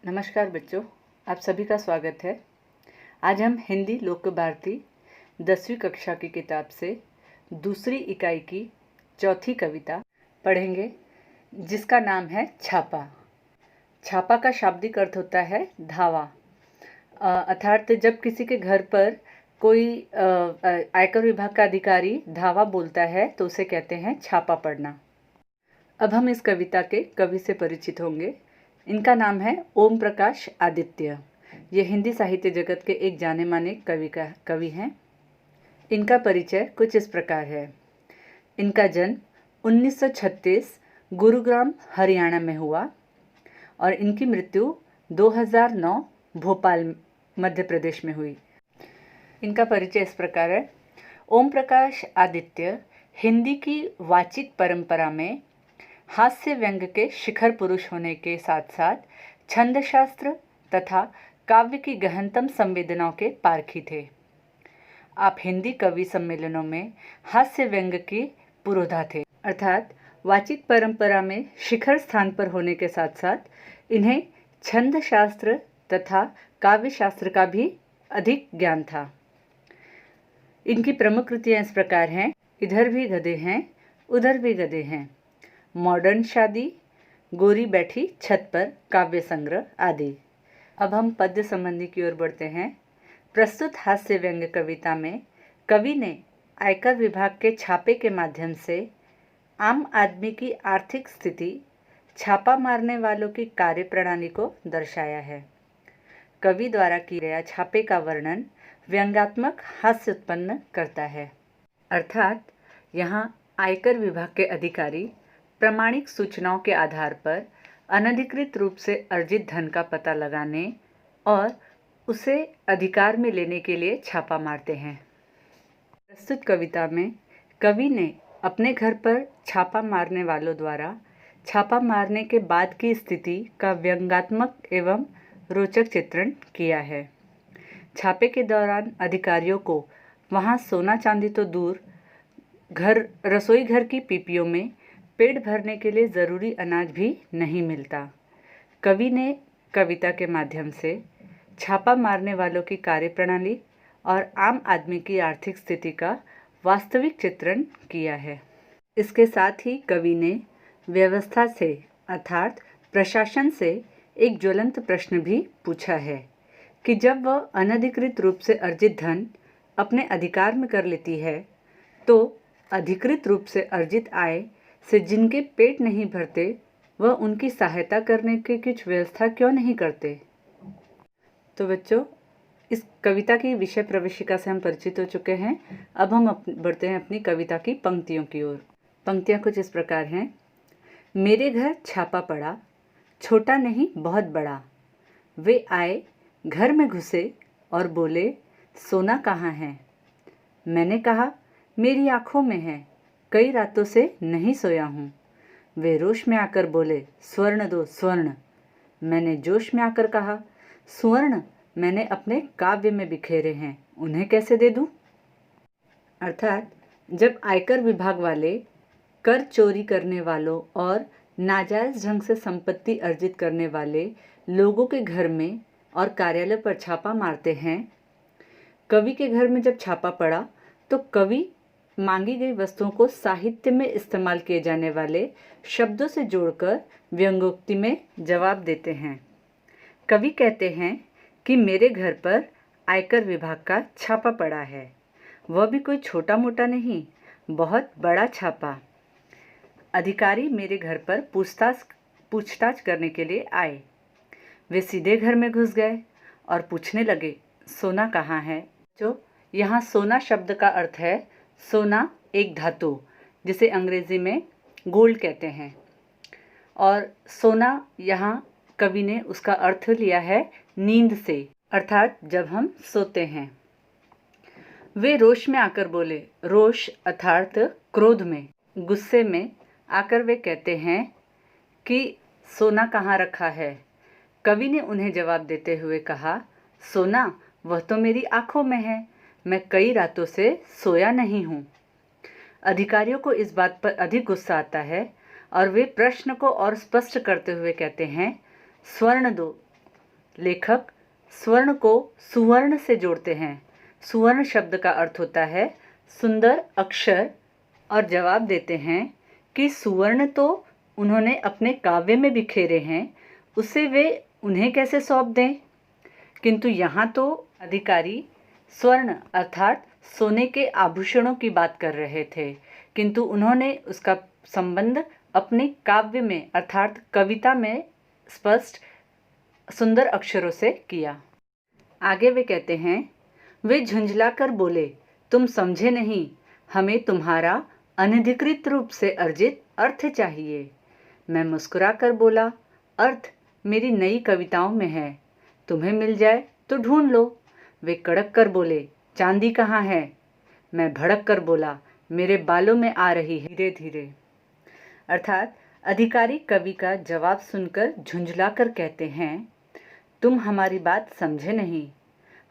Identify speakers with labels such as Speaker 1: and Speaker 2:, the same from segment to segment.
Speaker 1: नमस्कार बच्चों, आप सभी का स्वागत है। आज हम हिंदी लोक भारती 10वीं कक्षा की किताब से दूसरी इकाई की चौथी कविता पढ़ेंगे, जिसका नाम है छापा। छापा का शाब्दिक अर्थ होता है धावा। अर्थात जब किसी के घर पर कोई आयकर विभाग का अधिकारी धावा बोलता है तो उसे कहते हैं छापा पड़ना। अब हम इस कविता के कवि से परिचित होंगे। इनका नाम है ओम प्रकाश आदित्य। ये हिंदी साहित्य जगत के एक जाने माने कवि हैं। इनका परिचय कुछ इस प्रकार है। इनका जन्म 1936 गुरुग्राम हरियाणा में हुआ और इनकी मृत्यु 2009 भोपाल मध्य प्रदेश में हुई। इनका परिचय इस प्रकार है। ओम प्रकाश आदित्य हिंदी की वाचिक परंपरा में हास्य व्यंग के शिखर पुरुष होने के साथ साथ छंदशास्त्र तथा काव्य की गहनतम संवेदनाओं के पारखी थे। आप हिंदी कवि सम्मेलनों में हास्य व्यंग की पुरोधा थे, अर्थात वाचिक परंपरा में शिखर स्थान पर होने के साथ साथ इन्हें छंदशास्त्र तथा काव्य शास्त्र का भी अधिक ज्ञान था। इनकी प्रमुख कृतियाँ इस प्रकार हैं। इधर भी गधे हैं, उधर भी गधे हैं, मॉडर्न शादी, गोरी बैठी छत पर काव्य संग्रह आदि। अब हम पद्य संबंधी की ओर बढ़ते हैं। प्रस्तुत हास्य व्यंग्य कविता में कवि ने आयकर विभाग के छापे के माध्यम से आम आदमी की आर्थिक स्थिति, छापा मारने वालों की कार्यप्रणाली को दर्शाया है। कवि द्वारा किया गया छापे का वर्णन व्यंग्यात्मक हास्य उत्पन्न करता है, अर्थात यहाँ आयकर विभाग के अधिकारी प्रामाणिक सूचनाओं के आधार पर अनधिकृत रूप से अर्जित धन का पता लगाने और उसे अधिकार में लेने के लिए छापा मारते हैं। प्रस्तुत कविता में कवि ने अपने घर पर छापा मारने वालों द्वारा छापा मारने के बाद की स्थिति का व्यंग्यात्मक एवं रोचक चित्रण किया है। छापे के दौरान अधिकारियों को वहां सोना चांदी तो दूर, रसोई घर की पीपियों में पेट भरने के लिए ज़रूरी अनाज भी नहीं मिलता। कवि ने कविता के माध्यम से छापा मारने वालों की कार्यप्रणाली और आम आदमी की आर्थिक स्थिति का वास्तविक चित्रण किया है। इसके साथ ही कवि ने व्यवस्था से अर्थात प्रशासन से एक ज्वलंत प्रश्न भी पूछा है कि जब वह अनधिकृत रूप से अर्जित धन अपने अधिकार में कर लेती है तो अधिकृत रूप से अर्जित आय से जिनके पेट नहीं भरते वह उनकी सहायता करने की कुछ व्यवस्था क्यों नहीं करते। तो बच्चों, इस कविता की विषय प्रवेशिका से हम परिचित हो चुके हैं। अब हम बढ़ते हैं अपनी कविता की पंक्तियों की ओर। पंक्तियाँ कुछ इस प्रकार हैं। मेरे घर छापा पड़ा, छोटा नहीं बहुत बड़ा, वे आए घर में घुसे और बोले सोना कहाँ है। मैंने कहा मेरी आँखों में है, कई रातों से नहीं सोया हूँ। वे रोश में आकर बोले स्वर्ण दो स्वर्ण। मैंने जोश में आकर कहा स्वर्ण मैंने अपने काव्य में बिखेरे हैं, उन्हें कैसे दे दूँ। अर्थात जब आयकर विभाग वाले कर चोरी करने वालों और नाजायज ढंग से संपत्ति अर्जित करने वाले लोगों के घर में और कार्यालय पर छापा मारते हैं, कवि के घर में जब छापा पड़ा तो कवि मांगी गई वस्तुओं को साहित्य में इस्तेमाल किए जाने वाले शब्दों से जोड़कर व्यंग्योक्ति में जवाब देते हैं। कवि कहते हैं कि मेरे घर पर आयकर विभाग का छापा पड़ा है, वह भी कोई छोटा मोटा नहीं, बहुत बड़ा छापा। अधिकारी मेरे घर पर पूछताछ करने के लिए आए। वे सीधे घर में घुस गए और पूछने लगे सोना कहाँ है। जो यहाँ सोना शब्द का अर्थ है सोना एक धातु, जिसे अंग्रेजी में गोल्ड कहते हैं, और सोना यहाँ कवि ने उसका अर्थ लिया है नींद से, अर्थात जब हम सोते हैं। वे रोष में आकर बोले, रोष अर्थात क्रोध में, गुस्से में आकर वे कहते हैं कि सोना कहाँ रखा है। कवि ने उन्हें जवाब देते हुए कहा सोना वह तो मेरी आँखों में है, मैं कई रातों से सोया नहीं हूँ। अधिकारियों को इस बात पर अधिक गुस्सा आता है और वे प्रश्न को और स्पष्ट करते हुए कहते हैं स्वर्ण दो लेखक स्वर्ण को सुवर्ण से जोड़ते हैं। सुवर्ण शब्द का अर्थ होता है सुंदर अक्षर, और जवाब देते हैं कि सुवर्ण तो उन्होंने अपने काव्य में बिखेरे हैं, उसे वे उन्हें कैसे सौंप दें। किंतु यहाँ तो अधिकारी स्वर्ण अर्थात सोने के आभूषणों की बात कर रहे थे, किंतु उन्होंने उसका संबंध अपने काव्य में अर्थात कविता में स्पष्ट सुंदर अक्षरों से किया। आगे वे कहते हैं, वे झुंझलाकर बोले, तुम समझे नहीं, हमें तुम्हारा अनधिकृत रूप से अर्जित अर्थ चाहिए। मैं मुस्कुराकर बोला, अर्थ मेरी नई कविताओं में है, तुम्हें मिल जाए तो ढूंढ लो। वे कड़क कर बोले, चांदी कहाँ है। मैं भड़क कर बोला, मेरे बालों में आ रही है धीरे धीरे। अर्थात अधिकारी कवि का जवाब सुनकर झुंझलाकर कहते हैं, तुम हमारी बात समझे नहीं,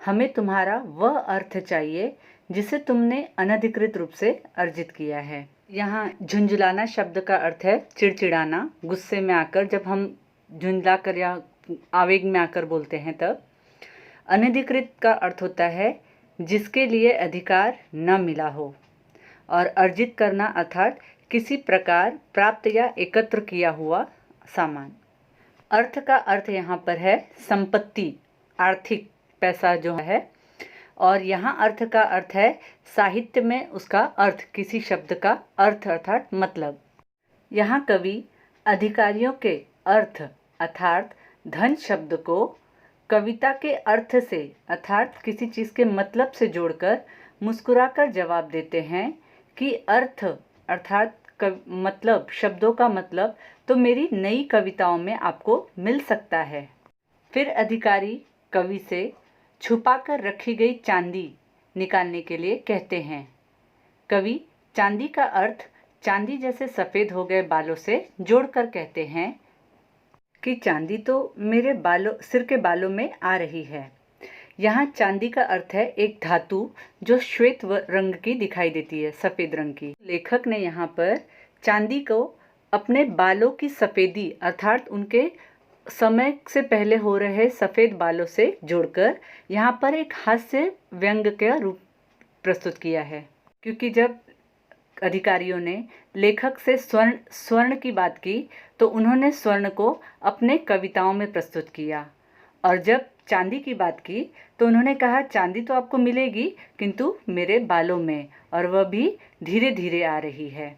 Speaker 1: हमें तुम्हारा वह अर्थ चाहिए जिसे तुमने अनधिकृत रूप से अर्जित किया है। यहाँ झुंझलाना शब्द का अर्थ है चिड़चिड़ाना, गुस्से में आकर, जब हम झुंझलाकर या आवेग में आकर बोलते हैं तब। अनधिकृत का अर्थ होता है जिसके लिए अधिकार न मिला हो, और अर्जित करना अर्थात किसी प्रकार प्राप्त या एकत्र किया हुआ सामान। अर्थ का अर्थ यहाँ पर है संपत्ति, आर्थिक पैसा जो है, और यहाँ अर्थ का अर्थ है साहित्य में उसका अर्थ, किसी शब्द का अर्थ अर्थात मतलब। यहाँ कवि अधिकारियों के अर्थ अर्थात धन शब्द को कविता के अर्थ से अर्थात किसी चीज़ के मतलब से जोड़कर मुस्कुराकर जवाब देते हैं कि अर्थ अर्थात मतलब, शब्दों का मतलब तो मेरी नई कविताओं में आपको मिल सकता है। फिर अधिकारी कवि से छुपाकर रखी गई चांदी निकालने के लिए कहते हैं। कवि चांदी का अर्थ चांदी जैसे सफ़ेद हो गए बालों से जोड़कर कहते हैं कि चांदी तो मेरे सिर के बालों में आ रही है। यहाँ चांदी का अर्थ है एक धातु जो श्वेत रंग की दिखाई देती है, सफ़ेद रंग की। लेखक ने यहाँ पर चांदी को अपने बालों की सफ़ेदी अर्थात उनके समय से पहले हो रहे सफ़ेद बालों से जोड़कर यहाँ पर एक हास्य व्यंग का रूप प्रस्तुत किया है। क्योंकि जब अधिकारियों ने लेखक से स्वर्ण की बात की तो उन्होंने स्वर्ण को अपने कविताओं में प्रस्तुत किया, और जब चांदी की बात की तो उन्होंने कहा चांदी तो आपको मिलेगी किंतु मेरे बालों में, और वह भी धीरे धीरे आ रही है।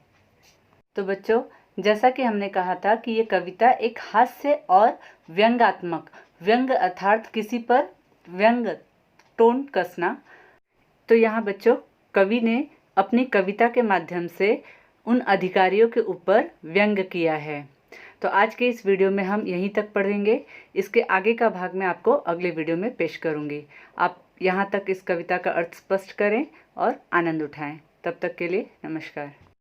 Speaker 1: तो बच्चों, जैसा कि हमने कहा था कि ये कविता एक हास्य और व्यंग्यात्मक, व्यंग अर्थात किसी पर व्यंग टोन कसना। तो यहाँ बच्चों कवि ने अपनी कविता के माध्यम से उन अधिकारियों के ऊपर व्यंग किया है। तो आज के इस वीडियो में हम यहीं तक पढ़ेंगे। इसके आगे का भाग मैं आपको अगले वीडियो में पेश करूँगी। आप यहाँ तक इस कविता का अर्थ स्पष्ट करें और आनंद उठाएं। तब तक के लिए नमस्कार।